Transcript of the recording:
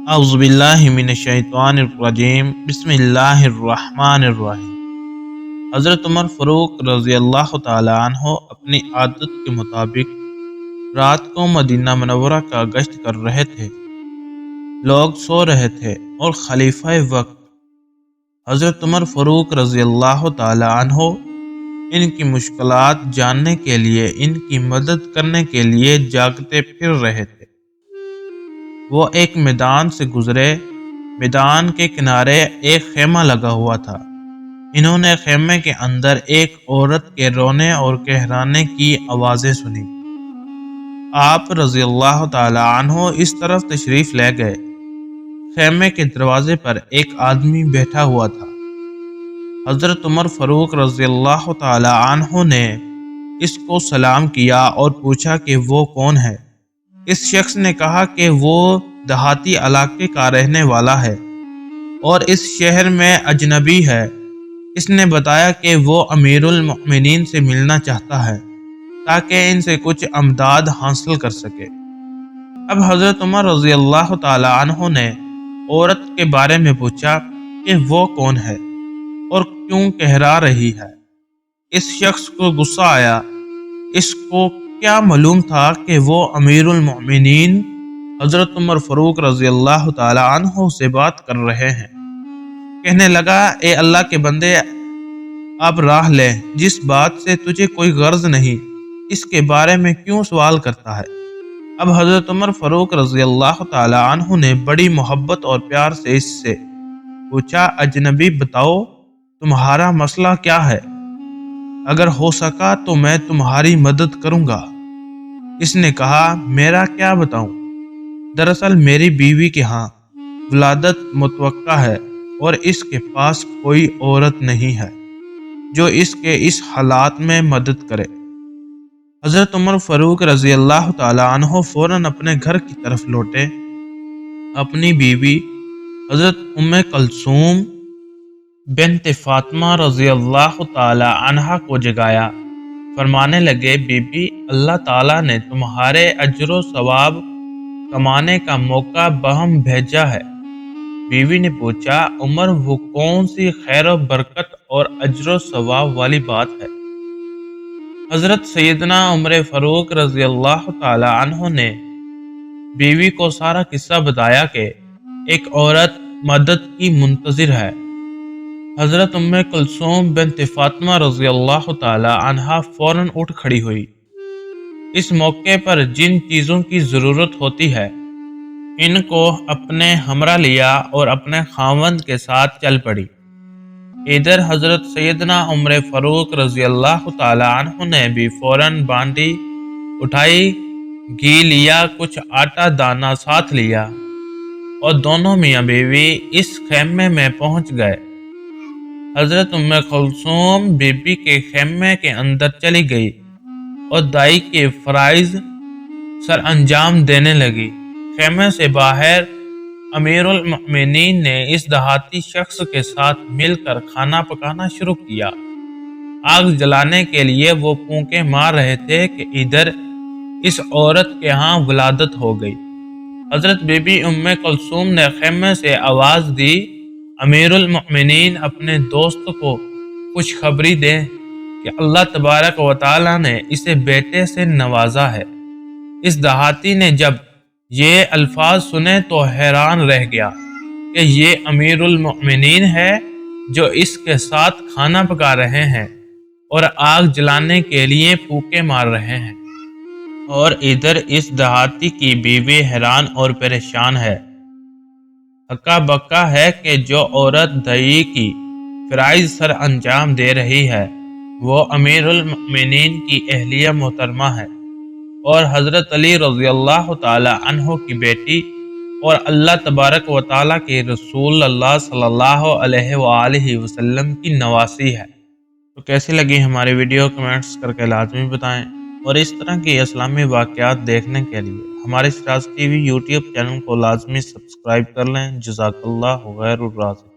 अऊज़ुबिल्लाहि मिनश्शैतानिर्रजीम बिस्मिल्लाहिर्रहमानिर्रहीम। हज़रत उमर फ़ारूक रज़ियल्लाहु ताला अन्हो अपनी आदत के मुताबिक रात को मदीना मुनव्वरा का गश्त कर रहे थे। लोग सो रहे थे और खलीफा वक्त हज़रत उमर फ़ारूक रज़ियल्लाहु ताला अन्हो इनकी मुश्किलात जानने के लिए, इनकी मदद करने के लिए जागते फिर रहे थे। वो एक मैदान से गुजरे। मैदान के किनारे एक खेमा लगा हुआ था। इन्होंने खेमे के अंदर एक औरत के रोने और कहराने की आवाज़ें सुनी। आप रज़ियल्लाहु ताला अन्हो इस तरफ तशरीफ़ ले गए। खेमे के दरवाजे पर एक आदमी बैठा हुआ था। हज़रत उमर फ़ारूक रज़ियल्लाहु ताला अन्हो ने इसको सलाम किया और पूछा कि वो कौन है। इस शख्स ने कहा कि वो देहाती इलाके का रहने वाला है और इस शहर में अजनबी है। इसने बताया कि वो अमीरुल मोमिनीन से मिलना चाहता है ताकि इनसे कुछ अमदाद हासिल कर सके। अब हज़रत उमर रज़ियल्लाहु ताला अन्हो ने औरत के बारे में पूछा कि वो कौन है और क्यों कहरा रही है। इस शख्स को गुस्सा आया। इसको क्या मालूम था कि वो अमीरुल मोमिनीन हज़रत उमर फ़ारूक रज़ियल्लाहु ताला अन्हो से बात कर रहे हैं। कहने लगा, ए अल्लाह के बंदे, अब राह ले। जिस बात से तुझे कोई गर्ज नहीं, इसके बारे में क्यों सवाल करता है। अब हज़रत उमर फ़ारूक रज़ियल्लाहु ताला अन्हो ने बड़ी मोहब्बत और प्यार से इससे पूछा, अजनबी बताओ तुम्हारा मसला क्या है, अगर हो सका तो मैं तुम्हारी मदद करूंगा। इसने कहा, मेरा क्या बताऊं, दरअसल मेरी बीवी के यहाँ विलादत मुतवक्का है और इसके पास कोई औरत नहीं है जो इसके इस हालात में मदद करे। हज़रत उमर फ़ारूक रज़ियल्लाहु ताला अन्हो फ़ौरन अपने घर की तरफ लौटे। अपनी बीवी हज़रत उम्मे कलसूम बिन्त फ़ातिमा रज़ियल्लाहु ताला अन्हा को जगाया। फरमाने लगे, बीबी, अल्लाह ताला ने तुम्हारे अजर सवाब कमाने का मौका बहम भेजा है। बीवी ने पूछा, उमर, वो कौन सी खैर व बरकत और अजर सवाब वाली बात है। हज़रत सैयदना उमर फ़ारूक रज़ियल्लाहु ताला अन्हो ने बीवी को सारा किस्सा बताया कि एक औरत मदद की मुंतज़िर है। हज़रत उम्मे कुलसूम बिन्त फ़ातिमा रज़ियल्लाहु ताला अन्हा फ़ौरन उठ खड़ी हुई। इस मौके पर जिन चीज़ों की ज़रूरत होती है इनको अपने हमरा लिया और अपने खावंद के साथ चल पड़ी। इधर हज़रत सैयदना उमर फ़ारूक रज़ियल्लाहु ताला अन्हु ने भी फ़ौरन बांडी उठाई, घी लिया, कुछ आटा दाना साथ लिया और दोनों मियाँ बीवी इस खेमे में पहुँच गए। हज़रत उम्मे कुलसूम बीबी के खेमे के अंदर चली गई और दाई के फ़राइज़ सर अंजाम देने लगी। खेमे से बाहर अमीरुल मोमिनीन ने इस देहाती शख्स के साथ मिलकर खाना पकाना शुरू किया। आग जलाने के लिए वो फूंके मार रहे थे कि इधर इस औरत के यहाँ विलादत हो गई। हज़रत बीबी उम्मे कुलसूम ने खेमे से आवाज़ दी, अमीरुल मोमिनीन अपने दोस्त को खुशखबरी दें कि अल्लाह तबारक व तआला ने इसे बेटे से नवाजा है। इस देहाती ने जब ये अल्फाज सुने तो हैरान रह गया कि ये अमीरुल मोमिनीन है जो इसके साथ खाना पका रहे हैं और आग जलाने के लिए फूंके मार रहे हैं। और इधर इस देहाती की बीवी हैरान और परेशान है, हक्का बक्का है कि जो औरत दई की फ़राइज़ सर अंजाम दे रही है वो अमीरुल मोमिनीन की अहलिया मोहतरमा है और हज़रत अली रज़ियल्लाहु ताला अन्हो की बेटी और अल्लाह तबारक व तआला के रसूल अल्लाह सल्लल्लाहु अलैहि वसल्लम की नवासी है। तो कैसी लगी हमारी वीडियो, कमेंट्स करके लाजमी बताएं और इस तरह की इस्लामी वाक़यात देखने के लिए हमारे सिराज टीवी यूट्यूब चैनल को लाजमी सब्सक्राइब कर लें। जज़ाकल्लाहु खैरुर राज़िक़ीन।